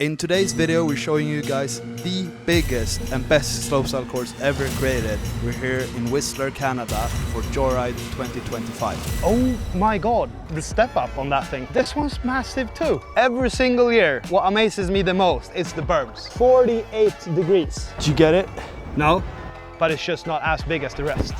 In today's video, we're showing you guys the biggest and best slopestyle course ever created. We're here in Whistler, Canada for Joyride 2025. Oh my god, the step up on that thing. This one's massive too. Every single year, what amazes me the most is the berms. 48 degrees. Did you get it? No, but it's just not as big as the rest.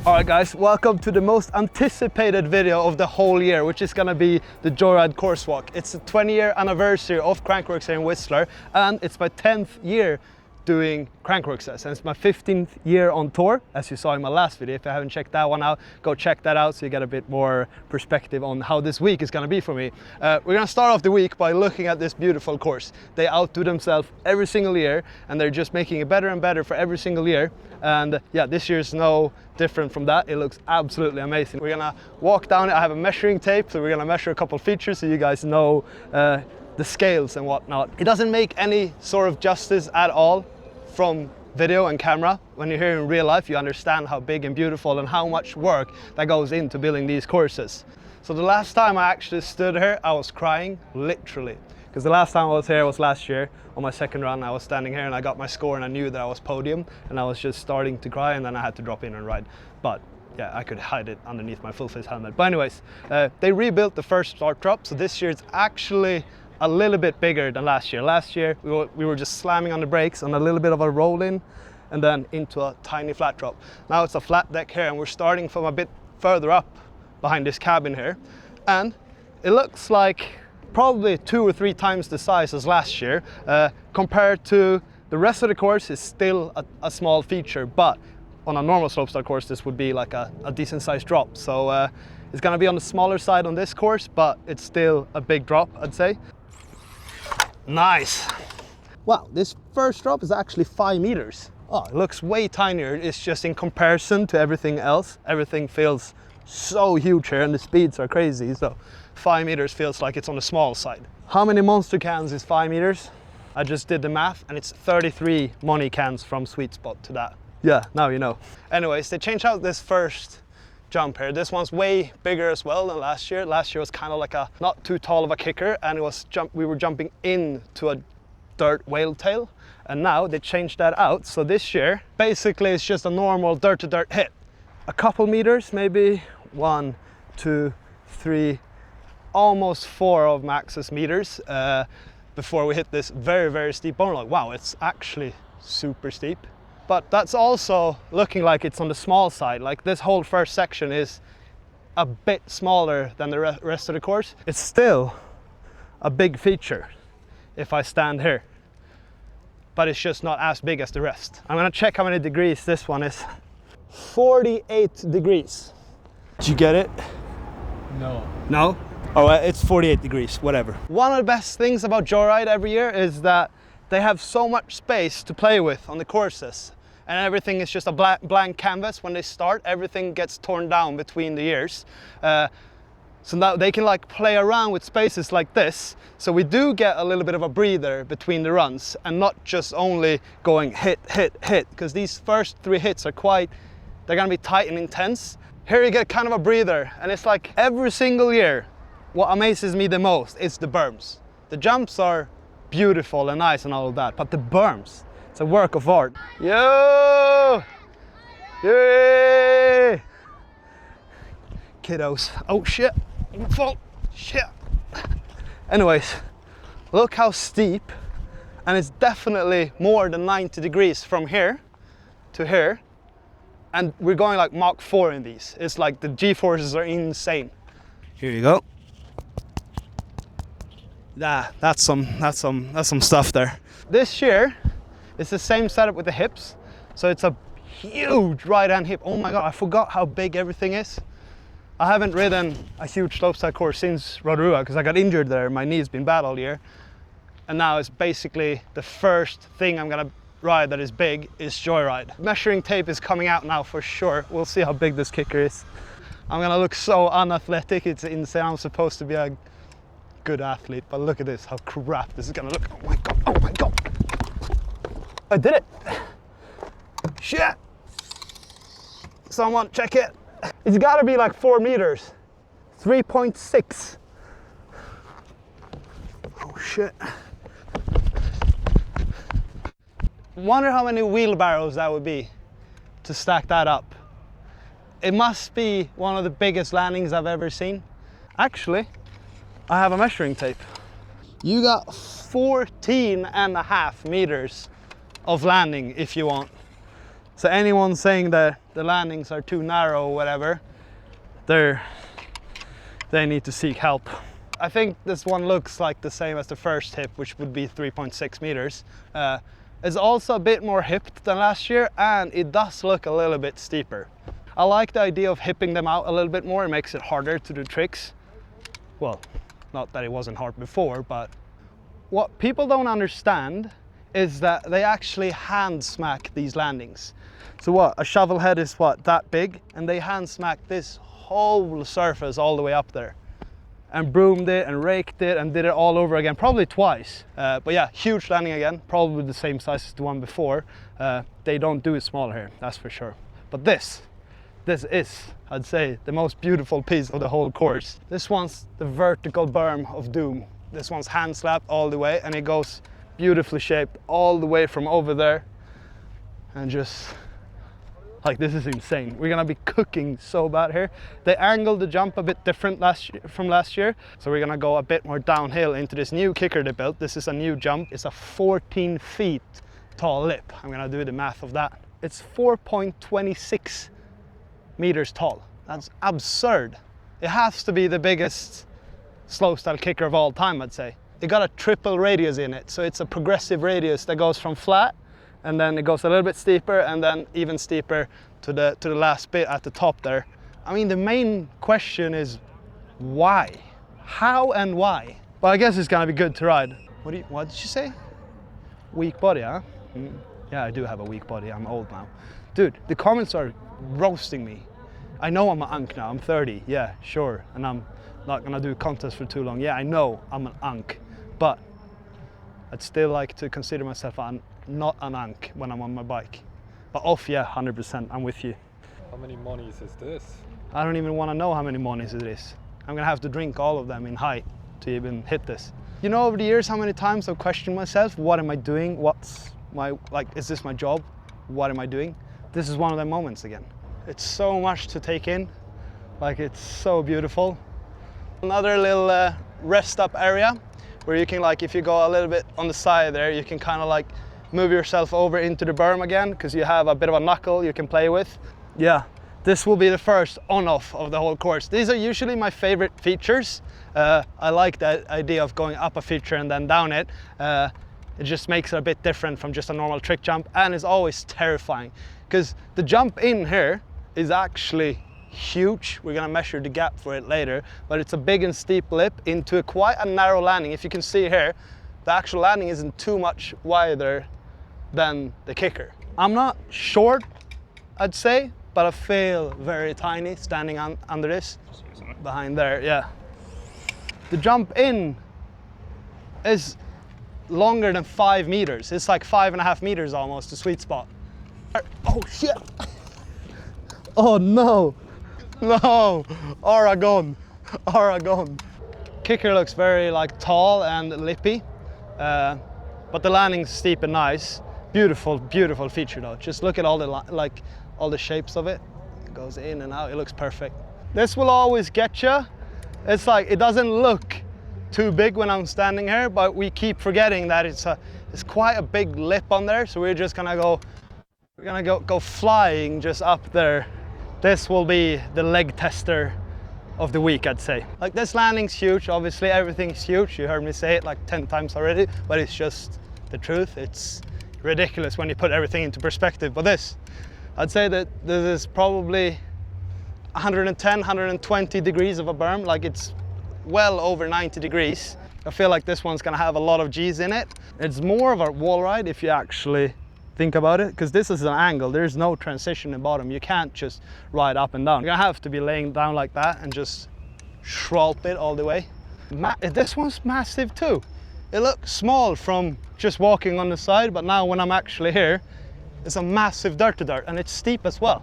Alright guys, welcome to the most anticipated video of the whole year, which is gonna be the Joyride course walk. It's the 20-year anniversary of Crankworks here in Whistler, and it's my 10th year doing Crankworks, and it's my 15th year on tour, as you saw in my last video. If you haven't checked that one out, go check that out so you get a bit more perspective on how this week is gonna be for me. We're gonna start off the week by looking at this beautiful course. They outdo themselves every single year, and they're just making it better and better for every single year. And yeah, this year's no different from that. It looks absolutely amazing. We're gonna walk down it. I have a measuring tape, so we're gonna measure a couple features so you guys know the scales and whatnot. It doesn't make any sort of justice at all from video and camera. When you're here in real life, you understand how big and beautiful and how much work that goes into building these courses. So the last time I actually stood here, I was crying, literally. Because the last time I was here was last year. On my second run, I was standing here and I got my score and I knew that I was podium, and I was just starting to cry, and then I had to drop in and ride. But yeah, I could hide it underneath my full face helmet. But anyways, they rebuilt the first start drop, so this year it's actually a little bit bigger than last year. Last year we were just slamming on the brakes on a little bit of a roll in and then into a tiny flat drop. Now it's a flat deck here, and we're starting from a bit further up behind this cabin here, and it looks like probably 2 or 3 times the size as last year. Compared to the rest of the course, is still a small feature, but on a normal slopestyle course this would be like a decent sized drop. So it's gonna be on the smaller side on this course, but it's still a big drop, I'd say. Nice. Wow, this first drop is actually 5 meters. Oh, it looks way tinier. It's just in comparison to everything else. Everything feels so huge here and the speeds are crazy. So 5 meters feels like it's on the small side. How many monster cans is 5 meters? I just did the math and it's 33 money cans from sweet spot to that. Yeah, now you know. Anyways, they changed out this first jump here. This one's way bigger as well than last year. Last year was kind of like a not too tall of a kicker, and it was we were jumping into a dirt whale tail, and now they changed that out. So this year basically it's just a normal dirt to dirt hit. A couple meters, maybe 1, 2, 3, almost 4 of Max's meters before we hit this very steep bone log. Wow, it's actually super steep. But that's also looking like it's on the small side. Like this whole first section is a bit smaller than the rest of the course. It's still a big feature if I stand here, but it's just not as big as the rest. I'm gonna check how many degrees this one is. 48 degrees. Did you get it? No. No? Oh, it's 48 degrees, whatever. One of the best things about Joyride every year is that they have so much space to play with on the courses. And everything is just a blank canvas. When they start, everything gets torn down between the years. So now they can like play around with spaces like this. So we do get a little bit of a breather between the runs, and not just only going hit, hit, hit, because these first 3 hits are they're gonna be tight and intense. Here you get kind of a breather, and it's like every single year, what amazes me the most is the berms. The jumps are beautiful and nice and all of that, but the berms, it's a work of art. Yo! Yay! Kiddos. Oh shit, I'm gonna fall. Shit. Anyways, look how steep, and it's definitely more than 90 degrees from here to here, and we're going like Mach 4 in these. It's like the G-forces are insane. Here you go. Yeah, that's some stuff there. This year it's the same setup with the hips, so it's a huge right hand hip. Oh my god, I forgot how big everything is. I haven't ridden a huge slopestyle course since Rotorua because I got injured there. My knee's been bad all year, and now it's basically the first thing I'm gonna ride that is big is Joyride. Measuring tape is coming out now for sure. We'll see how big this kicker is. I'm gonna look so unathletic, it's insane. I'm supposed to be a good athlete, but look at this, how crap this is gonna look. Oh my god, oh my god. I did it. Shit. Someone check it. It's gotta be like 4 meters. 3.6. shit. Wonder how many wheelbarrows that would be to stack that up. It must be one of the biggest landings I've ever seen. Actually, I have a measuring tape. You got 14.5 meters of landing if you want. So anyone saying that the landings are too narrow or whatever, they need to seek help. I think this one looks like the same as the first hip, which would be 3.6 meters. It's also a bit more hipped than last year, and it does look a little bit steeper. I like the idea of hipping them out a little bit more. It makes it harder to do tricks. Well, not that it wasn't hard before, but what people don't understand is that they actually hand smack these landings. So what, a shovel head is what, that big? And they hand smack this whole surface all the way up there. And broomed it and raked it and did it all over again, probably twice. But yeah, huge landing again, probably the same size as the one before. They don't do it smaller here, that's for sure. But this is, I'd say, the most beautiful piece of the whole course. This one's the vertical berm of doom. This one's hand slapped all the way, and it goes beautifully shaped all the way from over there. And just, like, this is insane. We're gonna be cooking so bad here. They angled the jump a bit different from last year. So we're gonna go a bit more downhill into this new kicker they built. This is a new jump. It's a 14 feet tall lip. I'm gonna do the math of that. It's 4.26 meters tall. That's absurd. It has to be the biggest slopestyle kicker of all time, I'd say. It got a triple radius in it, so it's a progressive radius that goes from flat, and then it goes a little bit steeper, and then even steeper to the last bit at the top there. I mean, the main question is why? How and why? Well, I guess it's gonna be good to ride. What did you say? Weak body, huh? Yeah, I do have a weak body. I'm old now. Dude, the comments are roasting me. I know I'm an unk now. I'm 30. Yeah, sure. And I'm not gonna do contests for too long. Yeah, I know I'm an unk, but I'd still like to consider myself not an unk when I'm on my bike. But off, yeah, 100%. I'm with you. How many monies is this? I don't even want to know how many monies it is. I'm gonna have to drink all of them in height to even hit this. You know, over the years, how many times I've questioned myself, what am I doing? What's my, like, is this my job? What am I doing? This is one of them moments again. It's so much to take in. Like, it's so beautiful. Another little rest up area where you can, like, if you go a little bit on the side there, you can kind of like move yourself over into the berm again, because you have a bit of a knuckle you can play with. Yeah, this will be the first on-off of the whole course. These are usually my favorite features. I like the idea of going up a feature and then down it. It just makes it a bit different from just a normal trick jump, and it's always terrifying because the jump in here is actually huge. We're gonna measure the gap for it later, but it's a big and steep lip into quite a narrow landing. If you can see here, the actual landing isn't too much wider than the kicker. I'm not short, I'd say, but I feel very tiny standing under this, behind there, yeah. The jump in is longer than 5 meters. It's like 5.5 meters almost, the sweet spot. Oh shit! Oh no! No! Aragon! Aragon! Kicker looks very like tall and lippy, but the landing's steep and nice. Beautiful, beautiful feature though. Just look at all the shapes of it. It goes in and out, it looks perfect. This will always get you. It's like, it doesn't look too big when I'm standing here, but we keep forgetting that it's quite a big lip on there, so we're just gonna go flying just up there. This will be the leg tester of the week, I'd say. Like, this landing's huge, obviously everything's huge. You heard me say it like 10 times already, but it's just the truth. It's ridiculous when you put everything into perspective. But this, I'd say that this is probably 110, 120 degrees of a berm. Like, it's well over 90 degrees. I feel like this one's gonna have a lot of G's in it. It's more of a wall ride if you actually think about it, because this is an angle. There's no transition in bottom. You can't just ride up and down. You're gonna have to be laying down like that and just schlop it all the way. This one's massive too. It looks small from just walking on the side, but now when I'm actually here, it's a massive dirt to dirt, and it's steep as well.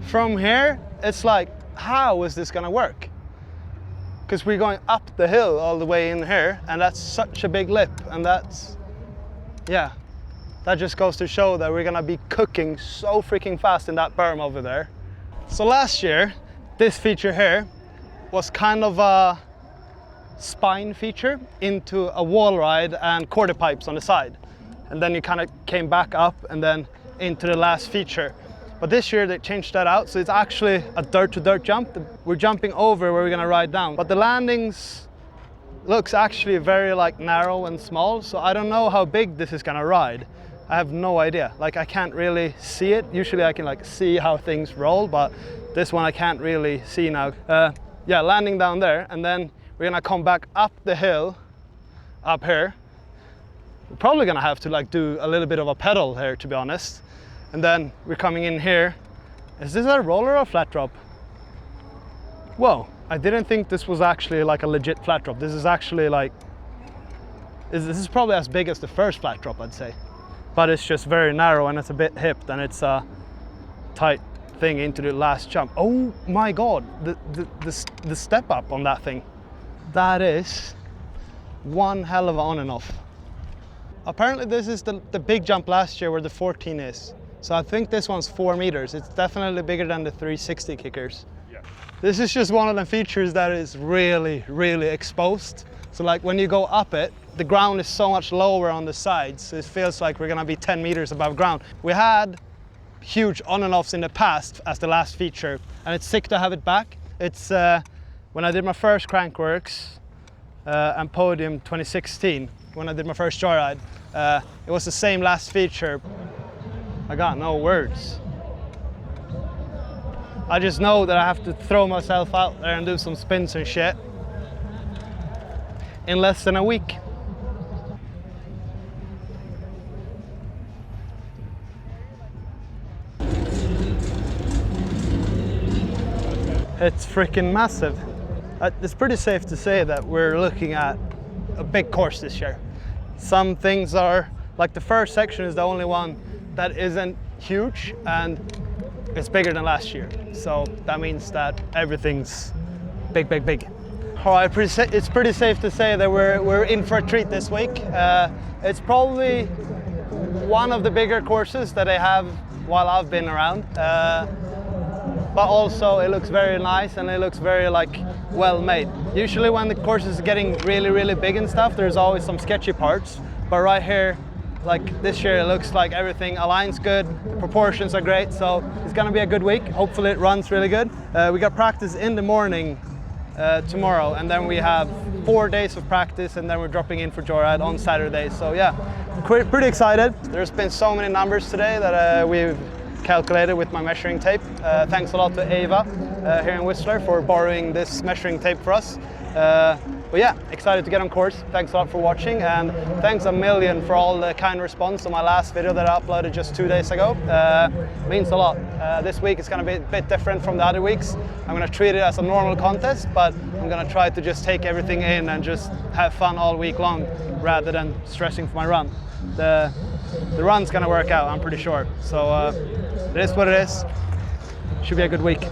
From here, it's like, how is this gonna work? because we're going up the hill all the way in here, and that's such a big lip, and that's, yeah, that just goes to show that we're gonna be cooking so freaking fast in that berm over there. So last year, this feature here was kind of a spine feature into a wall ride and quarter pipes on the side. And then you kind of came back up and then into the last feature. But this year they changed that out, so it's actually a dirt-to-dirt jump. We're jumping over where we're gonna ride down. But the landings looks actually very like narrow and small, so I don't know how big this is gonna ride. I have no idea. Like, I can't really see it. Usually I can like see how things roll, but this one I can't really see now. Yeah, landing down there, and then we're gonna come back up the hill up here. We're probably gonna have to like do a little bit of a pedal here, to be honest. And then we're coming in here. Is this a roller or a flat drop? Whoa, I didn't think this was actually like a legit flat drop. This is actually like, this is probably as big as the first flat drop, I'd say. But it's just very narrow and it's a bit hipped, and it's a tight thing into the last jump. Oh my God, the step up on that thing. That is one hell of an on and off. Apparently this is the big jump last year where the 14 is. So I think this one's 4 meters. It's definitely bigger than the 360 kickers. Yeah. This is just one of the features that is really, really exposed. So like when you go up it, the ground is so much lower on the sides. It feels like we're gonna be 10 meters above ground. We had huge on and offs in the past as the last feature, and it's sick to have it back. It's when I did my first Crankworks and Podium 2016, when I did my first Joyride, it was the same last feature. I got no words. I just know that I have to throw myself out there and do some spins and shit in less than a week. It's freaking massive. It's pretty safe to say that we're looking at a big course this year. Some things are, like the first section is the only one that isn't huge, and it's bigger than last year. So that means that everything's big, big, big. All right, it's pretty safe to say that we're in for a treat this week. It's probably one of the bigger courses that they have while I've been around. But also it looks very nice and it looks very like well made. Usually when the course is getting really, really big and stuff, there's always some sketchy parts. But right here, like this year, it looks like everything aligns good, the proportions are great, so it's gonna be a good week. Hopefully it runs really good. We got practice in the morning tomorrow, and then we have 4 days of practice, and then we're dropping in for Joyride on Saturday. So yeah, pretty excited. There's been so many numbers today that we've calculated with my measuring tape. Thanks a lot to Ava here in Whistler for borrowing this measuring tape for us. But yeah, excited to get on course. Thanks a lot for watching, and thanks a million for all the kind response on my last video that I uploaded just 2 days ago. Means a lot. This week is going to be a bit different from the other weeks. I'm going to treat it as a normal contest, but I'm going to try to just take everything in and just have fun all week long rather than stressing for my run. The run's going to work out, I'm pretty sure. So it is what it is. Should be a good week.